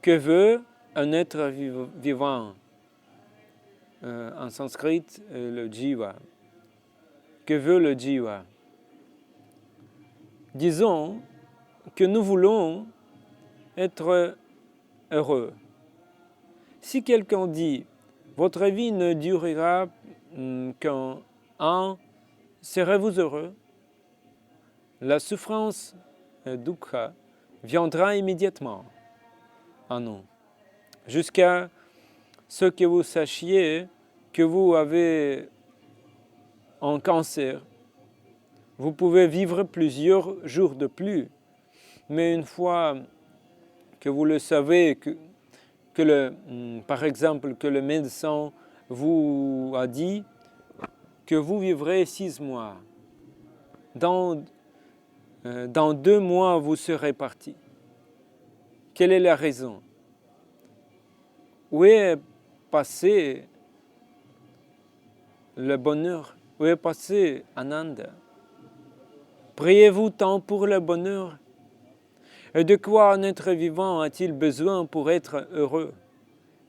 Que veut un être vivant? En sanskrit, le jiva. Que veut le jiva? Disons que nous voulons être heureux. Si quelqu'un dit « Votre vie ne durera qu'un an, serez-vous heureux ?» La souffrance, dukkha, viendra immédiatement à nous. Jusqu'à ce que vous sachiez que vous avez un cancer. Vous pouvez vivre plusieurs jours de plus, mais une fois que vous le savez, par exemple, que le médecin vous a dit que vous vivrez 6 mois, dans 2 mois, vous serez parti. Quelle est la raison? Où est passé le bonheur? Où est passé Ananda? Priez-vous tant pour le bonheur? Et de quoi un être vivant a-t-il besoin pour être heureux?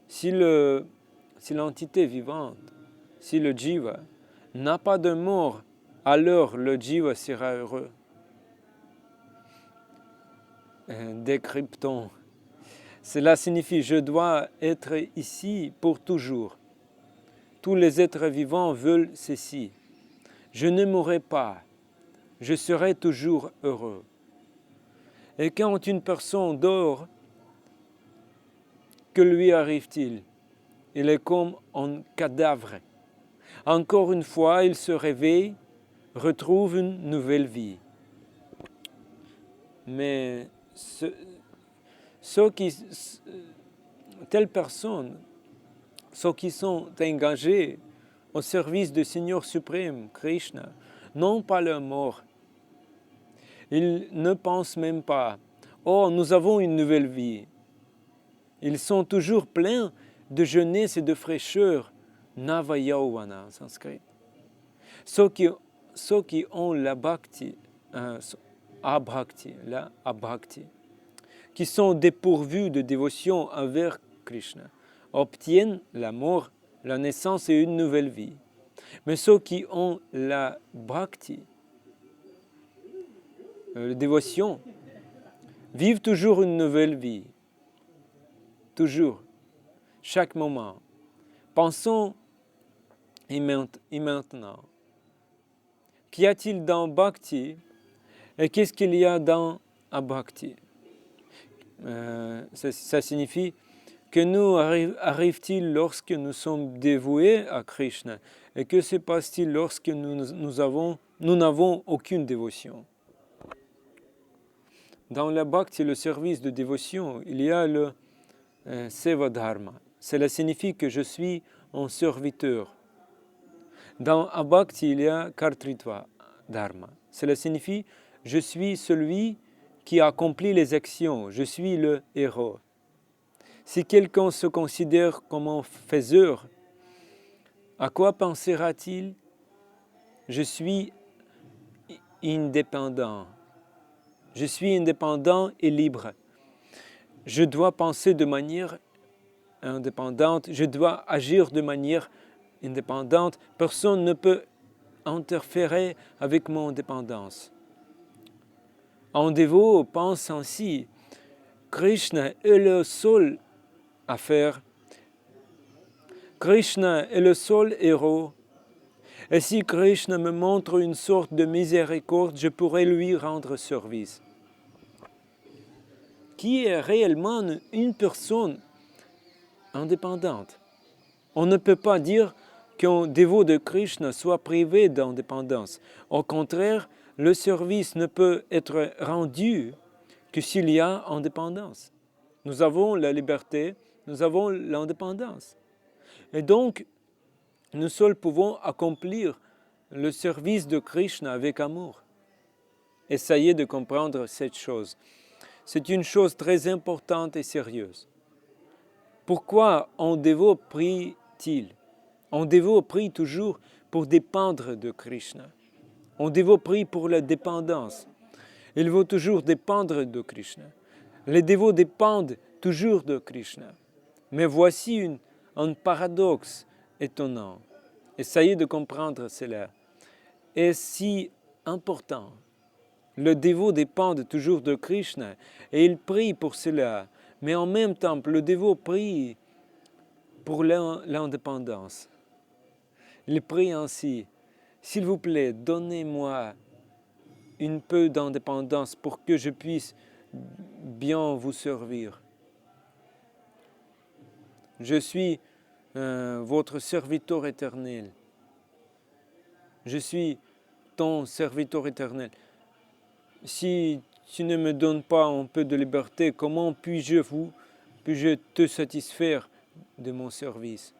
Si l'entité vivante, si le jiva n'a pas de mort, alors le jiva sera heureux. Décryptons. Cela signifie « je dois être ici pour toujours ». Tous les êtres vivants veulent ceci. Je ne mourrai pas, je serai toujours heureux. Et quand une personne dort, que lui arrive-t-il? Il est comme un cadavre. Encore une fois, il se réveille, retrouve une nouvelle vie. Mais telles personnes, ceux qui sont engagés au service du Seigneur suprême, Krishna, n'ont pas leur mort. Ils ne pensent même pas « Oh, nous avons une nouvelle vie ». Ils sont toujours pleins de jeunesse et de fraîcheur, Nava-yauvana en sanskrit. Ceux qui ont la bhakti, abhakti, qui sont dépourvus de dévotion envers Krishna, obtiennent la mort, la naissance et une nouvelle vie. Mais ceux qui ont la bhakti, la dévotion, vivent toujours une nouvelle vie. Toujours, chaque moment. Pensons et maintenant. Qu'y a-t-il dans Bhakti et qu'est-ce qu'il y a dans Abhakti? Ça signifie que nous arrive-t-il lorsque nous sommes dévoués à Krishna et que se passe-t-il lorsque nous n'avons aucune dévotion? Dans la Bhakti, le service de dévotion, il y a le Seva Dharma. Cela signifie que je suis un serviteur. Dans Abhakti, il y a Kartritva Dharma. Cela signifie je suis celui qui accomplit les actions, je suis le héros. Si quelqu'un se considère comme un faiseur, à quoi pensera-t-il? Je suis indépendant. Je suis indépendant et libre. Je dois penser de manière indépendante, je dois agir de manière indépendante. Personne ne peut interférer avec mon indépendance. Un dévot pense ainsi, Krishna est le seul à faire. Krishna est le seul héros. Et si Krishna me montre une sorte de miséricorde, je pourrais lui rendre service. Qui est réellement une personne indépendante? On ne peut pas dire qu'un dévot de Krishna soit privé d'indépendance. Au contraire, le service ne peut être rendu que s'il y a indépendance. Nous avons la liberté, nous avons l'indépendance. Et donc, nous seuls pouvons accomplir le service de Krishna avec amour. Essayez de comprendre cette chose. C'est une chose très importante et sérieuse. Pourquoi un dévot prie-t-il? Un dévot prie toujours pour dépendre de Krishna. Un dévot prie pour la dépendance. Il veut toujours dépendre de Krishna. Les dévots dépendent toujours de Krishna. Mais voici un paradoxe étonnant. Essayez de comprendre cela. Est si important. Le dévot dépend toujours de Krishna et il prie pour cela. Mais en même temps, le dévot prie pour l'indépendance. Il prie ainsi, s'il vous plaît, donnez-moi un peu d'indépendance pour que je puisse bien vous servir. Je suis votre serviteur éternel. Je suis ton serviteur éternel. Si tu ne me donnes pas un peu de liberté, comment puis-je te satisfaire de mon service?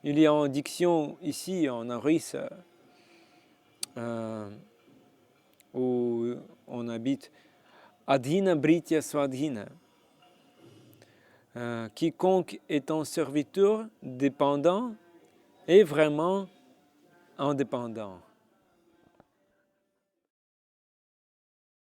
Il y a une diction ici en Orissa où on habite Adhina Britya Swadhina. Quiconque est un serviteur dépendant est vraiment indépendant.